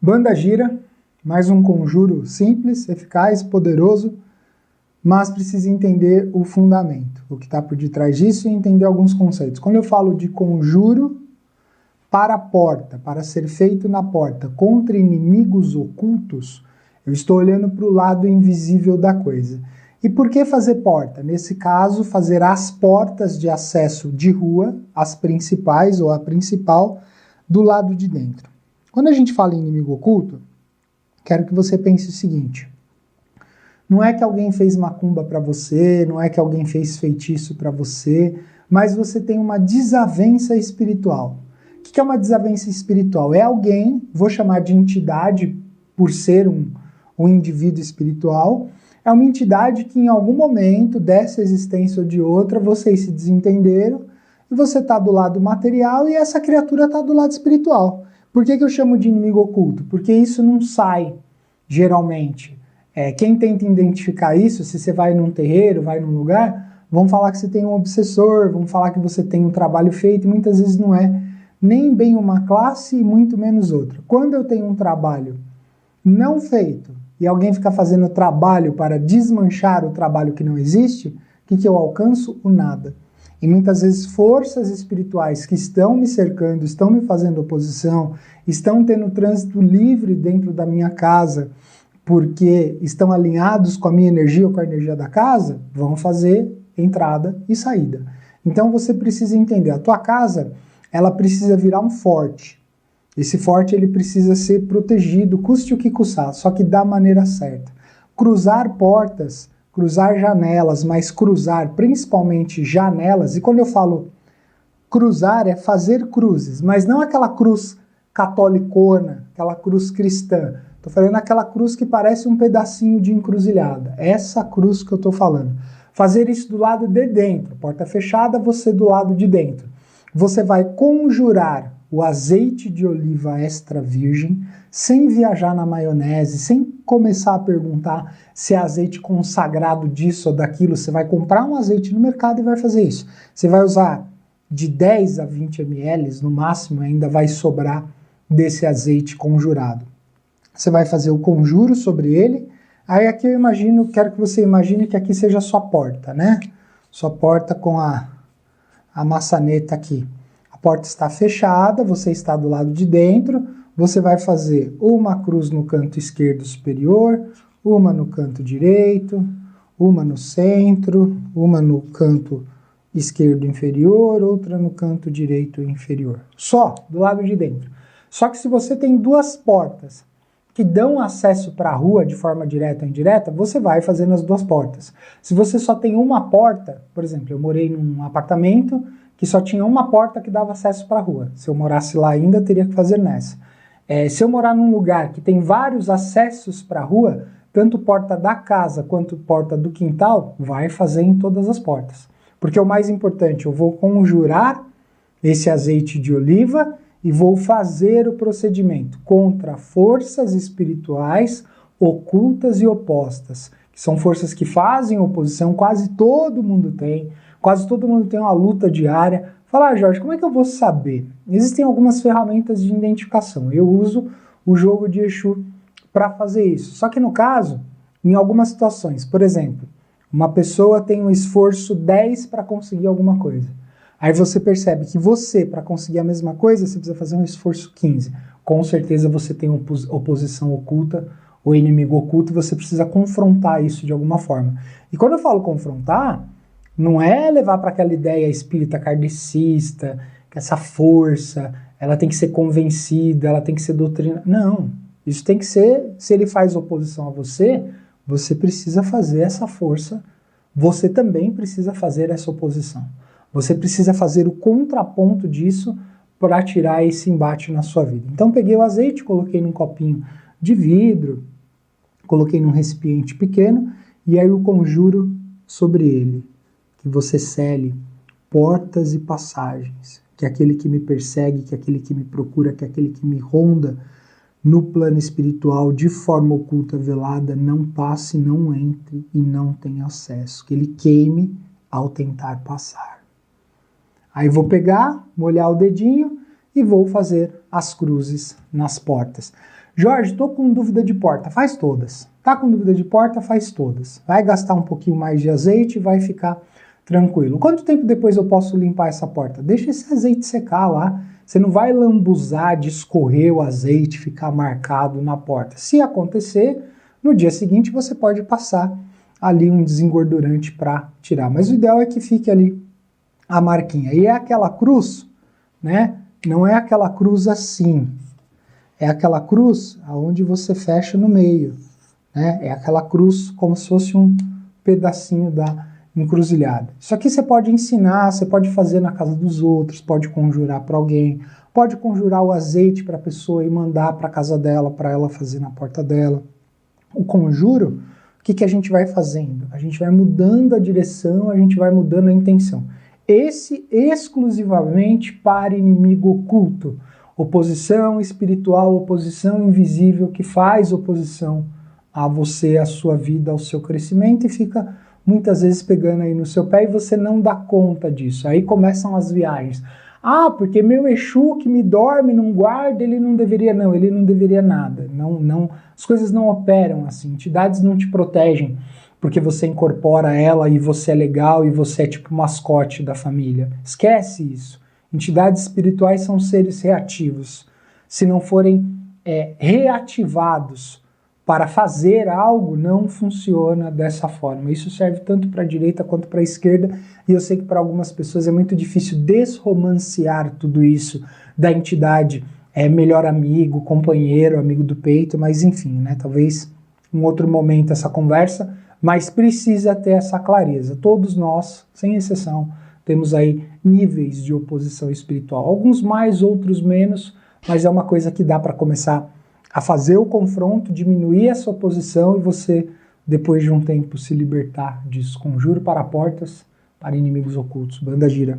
Banda gira, mais um conjuro simples, eficaz, poderoso, mas precisa entender o fundamento, o que está por detrás disso e entender alguns conceitos. Quando eu falo de conjuro para a porta, para ser feito na porta contra inimigos ocultos, eu estou olhando para o lado invisível da coisa. E por que fazer porta? Nesse caso, fazer as portas de acesso de rua, as principais ou a principal, do lado de dentro. Quando a gente fala em inimigo oculto, quero que você pense o seguinte: não é que alguém fez macumba para você, não é que alguém fez feitiço para você, mas você tem uma desavença espiritual. O que é uma desavença espiritual? É alguém, vou chamar de entidade por ser um indivíduo espiritual, é uma entidade que em algum momento dessa existência ou de outra vocês se desentenderam e você está do lado material e essa criatura está do lado espiritual. Por que eu chamo de inimigo oculto? Porque isso não sai, geralmente. Quem tenta identificar isso, se você vai num terreiro, vai num lugar, vão falar que você tem um obsessor, vão falar que você tem um trabalho feito, e muitas vezes não é nem bem uma classe e muito menos outra. Quando eu tenho um trabalho não feito e alguém fica fazendo trabalho para desmanchar o trabalho que não existe, o que eu alcanço? O nada. E muitas vezes forças espirituais que estão me cercando, estão me fazendo oposição, estão tendo trânsito livre dentro da minha casa, porque estão alinhados com a minha energia ou com a energia da casa, vão fazer entrada e saída. Então você precisa entender, a tua casa, ela precisa virar um forte. Esse forte ele precisa ser protegido, custe o que custar, só que da maneira certa. Cruzar portas, cruzar janelas, mas cruzar principalmente janelas, e quando eu falo cruzar é fazer cruzes, mas não aquela cruz catolicona, aquela cruz cristã. Estou falando aquela cruz que parece um pedacinho de encruzilhada. Essa cruz que eu estou falando. Fazer isso do lado de dentro, porta fechada, você do lado de dentro. Você vai conjurar o azeite de oliva extra virgem, sem viajar na maionese, sem começar a perguntar se é azeite consagrado disso ou daquilo. Você vai comprar um azeite no mercado e vai fazer isso. Você vai usar de 10 a 20 ml, no máximo ainda vai sobrar desse azeite conjurado. Você vai fazer o conjuro sobre ele. Aí aqui eu imagino, quero que você imagine que aqui seja a sua porta, né? Sua porta com a maçaneta aqui. A porta está fechada, você está do lado de dentro, você vai fazer uma cruz no canto esquerdo superior, uma no canto direito, uma no centro, uma no canto esquerdo inferior, outra no canto direito inferior. Só do lado de dentro. Só que se você tem duas portas que dão acesso para a rua de forma direta ou indireta, você vai fazendo as duas portas. Se você só tem uma porta, por exemplo, eu morei num apartamento que só tinha uma porta que dava acesso para a rua. Se eu morasse lá ainda, teria que fazer nessa. Se eu morar num lugar que tem vários acessos para a rua, tanto porta da casa quanto porta do quintal, vai fazer em todas as portas. Porque o mais importante, eu vou conjurar esse azeite de oliva e vou fazer o procedimento contra forças espirituais ocultas e opostas, que são forças que fazem oposição, quase todo mundo tem uma luta diária. Fala, Jorge, como é que eu vou saber? Existem algumas ferramentas de identificação. Eu uso o jogo de Exu para fazer isso. Só que no caso, em algumas situações, por exemplo, uma pessoa tem um esforço 10 para conseguir alguma coisa. Aí você percebe que você, para conseguir a mesma coisa, você precisa fazer um esforço 15. Com certeza você tem oposição oculta ou inimigo oculto e você precisa confrontar isso de alguma forma. E quando eu falo confrontar, não é levar para aquela ideia espírita kardecista, que essa força, ela tem que ser convencida, ela tem que ser doutrina. Não, isso tem que ser, se ele faz oposição a você, você precisa fazer essa força, você também precisa fazer essa oposição. Você precisa fazer o contraponto disso para tirar esse embate na sua vida. Então peguei o azeite, coloquei num copinho de vidro, coloquei num recipiente pequeno e aí eu conjuro sobre ele que você cele portas e passagens, que aquele que me persegue, que aquele que me procura, que aquele que me ronda no plano espiritual de forma oculta, velada, não passe, não entre e não tenha acesso, que ele queime ao tentar passar. Aí vou pegar, molhar o dedinho e vou fazer as cruzes nas portas. Jorge, estou com dúvida de porta, faz todas. Tá com dúvida de porta, faz todas. Vai gastar um pouquinho mais de azeite e vai ficar tranquilo. Quanto tempo depois eu posso limpar essa porta? Deixa esse azeite secar lá. Você não vai lambuzar de escorrer o azeite, ficar marcado na porta. Se acontecer, no dia seguinte você pode passar ali um desengordurante para tirar. Mas o ideal é que fique ali a marquinha. E é aquela cruz, né? Não é aquela cruz assim. É aquela cruz onde você fecha no meio, né? É aquela cruz como se fosse um pedacinho da encruzilhada. Isso aqui você pode ensinar, você pode fazer na casa dos outros, pode conjurar para alguém, pode conjurar o azeite para a pessoa e mandar para a casa dela, para ela fazer na porta dela. O conjuro, o que a gente vai fazendo? A gente vai mudando a direção, a gente vai mudando a intenção. Esse exclusivamente para inimigo oculto. Oposição espiritual, oposição invisível que faz oposição a você, a sua vida, ao seu crescimento e fica muitas vezes pegando aí no seu pé e você não dá conta disso. Aí começam as viagens. Ah, porque meu Exu que me dorme, não guarda, ele não deveria nada. Não, as coisas não operam assim, entidades não te protegem porque você incorpora ela e você é legal e você é tipo mascote da família. Esquece isso. Entidades espirituais são seres reativos. Se não forem reativados para fazer algo, não funciona dessa forma. Isso serve tanto para a direita quanto para a esquerda, e eu sei que para algumas pessoas é muito difícil desromancear tudo isso da entidade, melhor amigo, companheiro, amigo do peito, mas enfim, né? Talvez em outro momento essa conversa, mas precisa ter essa clareza. Todos nós, sem exceção, temos aí níveis de oposição espiritual. Alguns mais, outros menos, mas é uma coisa que dá para começar a fazer o confronto, diminuir essa oposição e você, depois de um tempo, se libertar disso. Conjuro para portas, para inimigos ocultos. Banda Gira.